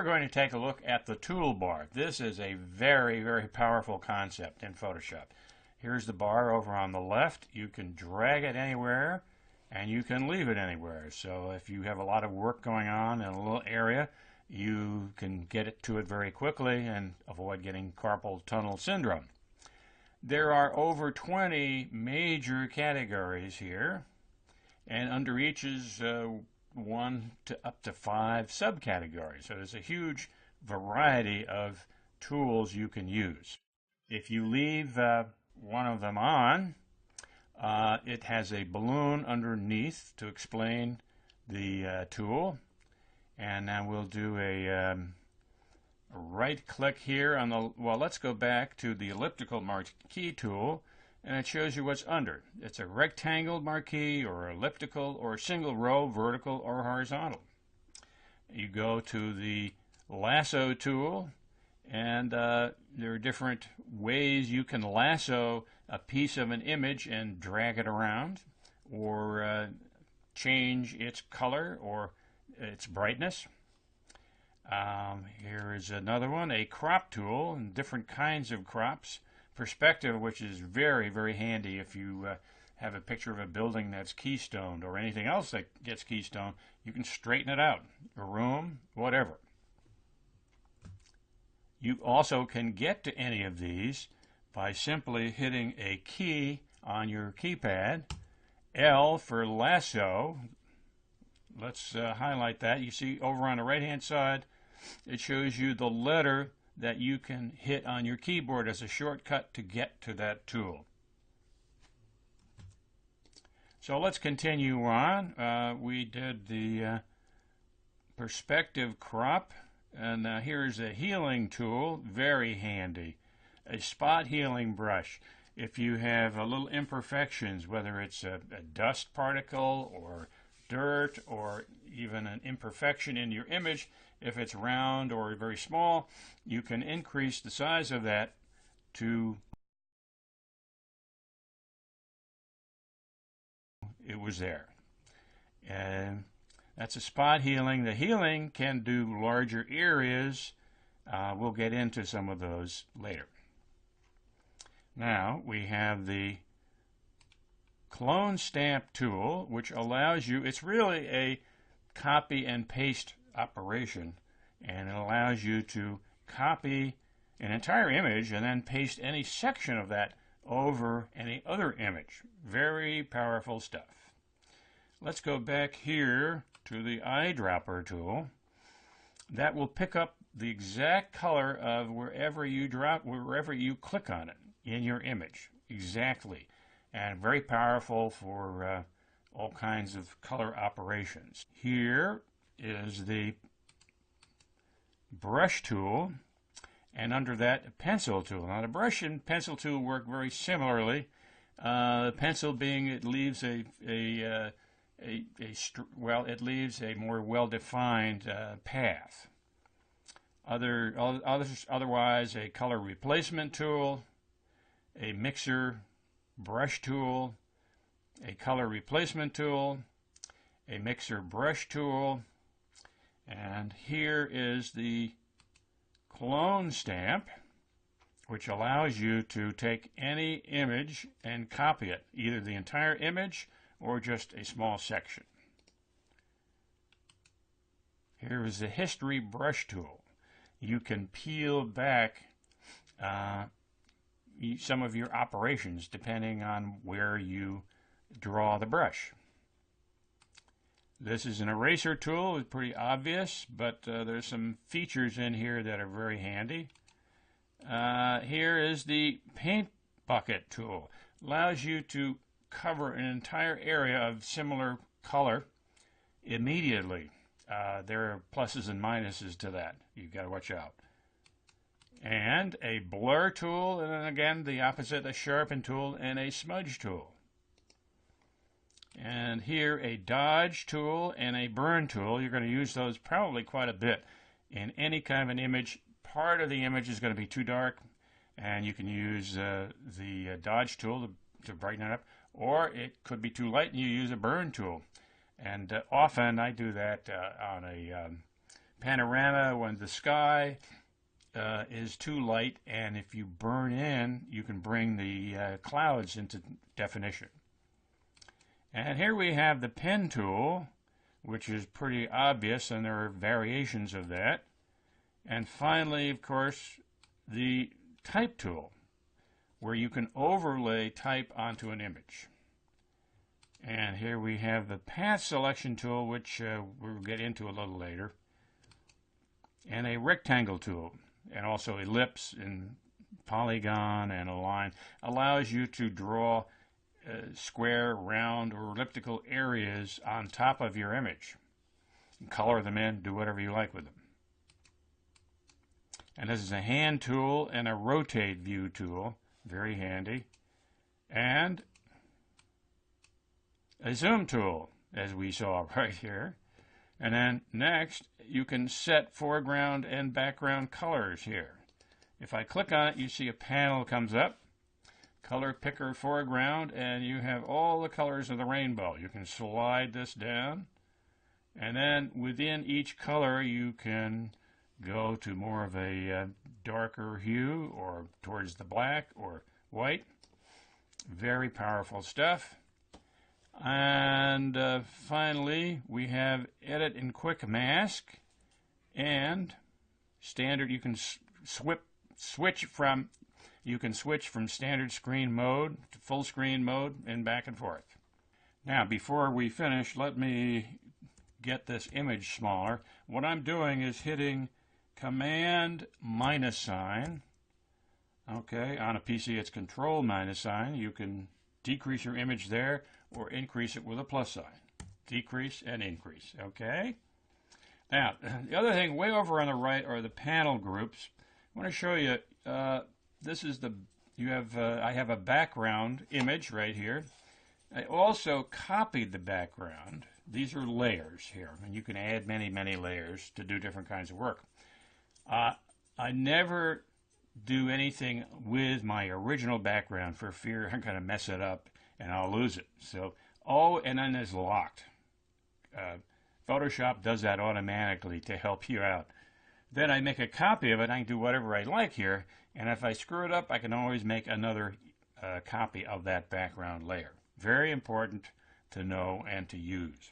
we're going to take a look at the toolbar. This is a very, very powerful concept in Photoshop. Here's the bar over on the left. You can drag it anywhere and you can leave it anywhere. So if you have a lot of work going on in a little area, you can get it to it very quickly and avoid getting carpal tunnel syndrome. There are over 20 major categories here, and under each is one to up to 5 subcategories. So there's a huge variety of tools you can use. If you leave one of them on, it has a balloon underneath to explain the tool. And now we'll do a right click here on the, well, let's go back to the elliptical marquee tool, and it shows you what's under. It's a rectangle marquee or elliptical or single row, vertical or horizontal. You go to the lasso tool, and there are different ways you can lasso a piece of an image and drag it around, or change its color or its brightness. Here is another one, a crop tool, and different kinds of crops. Perspective, which is very, very handy if you have a picture of a building that's keystoned or anything else that gets keystoned. You can straighten it out, a room, whatever. You also can get to any of these by simply hitting a key on your keypad. L for lasso. Let's highlight that. You see over on the right hand side, it shows you the letter that you can hit on your keyboard as a shortcut to get to that tool. So let's continue on. We did the perspective crop, and here's a healing tool, very handy. A spot healing brush. If you have little imperfections, whether it's a dust particle or dirt or even an imperfection in your image, if it's round or very small, you can increase the size of that to it was there. And that's a spot healing. The healing can do larger areas. We'll get into some of those later. Now we have the clone stamp tool, which allows you, it's really a copy and paste operation, and it allows you to copy an entire image and then paste any section of that over any other image. Very powerful stuff. Let's go back here to the eyedropper tool. That will pick up the exact color of wherever you click on it in your image. Exactly. And very powerful for all kinds of color operations. Here is the brush tool, and under that, a pencil tool. Now, the brush and pencil tool work very similarly. The pencil being it leaves it leaves a more well-defined path. Otherwise, a color replacement tool, a mixer brush tool, a color replacement tool, a mixer brush tool, and here is the clone stamp, which allows you to take any image and copy it, either the entire image or just a small section. Here is the history brush tool. You can peel back some of your operations depending on where you draw the brush. This is an eraser tool. It's pretty obvious, but there's some features in here that are very handy. Here is the paint bucket tool. Allows you to cover an entire area of similar color immediately. There are pluses and minuses to that. You've got to watch out. And a blur tool, and then again the opposite, a sharpen tool, and a smudge tool. And here a dodge tool and a burn tool. You're going to use those probably quite a bit in any kind of an image. Part of the image is going to be too dark, and you can use the dodge tool to brighten it up, or it could be too light and you use a burn tool. And often I do that on a panorama when the sky is too light, and if you burn in, you can bring the clouds into definition. And here we have the pen tool, which is pretty obvious, and there are variations of that. And finally, of course, the type tool, where you can overlay type onto an image. And here we have the path selection tool, which we'll get into a little later, and a rectangle tool, and also ellipse and polygon and a line. Allows you to draw square, round, or elliptical areas on top of your image. Color them in, do whatever you like with them. And this is a hand tool and a rotate view tool, very handy. And a zoom tool, as we saw right here. And then next, you can set foreground and background colors here. If I click on it, you see a panel comes up. Color picker foreground, and you have all the colors of the rainbow. You can slide this down, and then within each color you can go to more of a darker hue or towards the black or white. Very powerful stuff. And finally, we have edit in quick mask and standard. You can switch from standard screen mode to full screen mode and back and forth. Now, before we finish, let me get this image smaller. What I'm doing is hitting Command minus sign. Okay, on a PC it's Control minus sign. You can decrease your image there or increase it with a plus sign. Decrease and increase, okay? Now, the other thing way over on the right are the panel groups. I want to show you, this is I have a background image right here. I also copied the background. These are layers here, and you can add many, many layers to do different kinds of work. I never do anything with my original background for fear I'm going to mess it up and I'll lose it. So, and then it's locked. Photoshop does that automatically to help you out. Then I make a copy of it. I can do whatever I like here, and if I screw it up, I can always make another copy of that background layer. Very important to know and to use.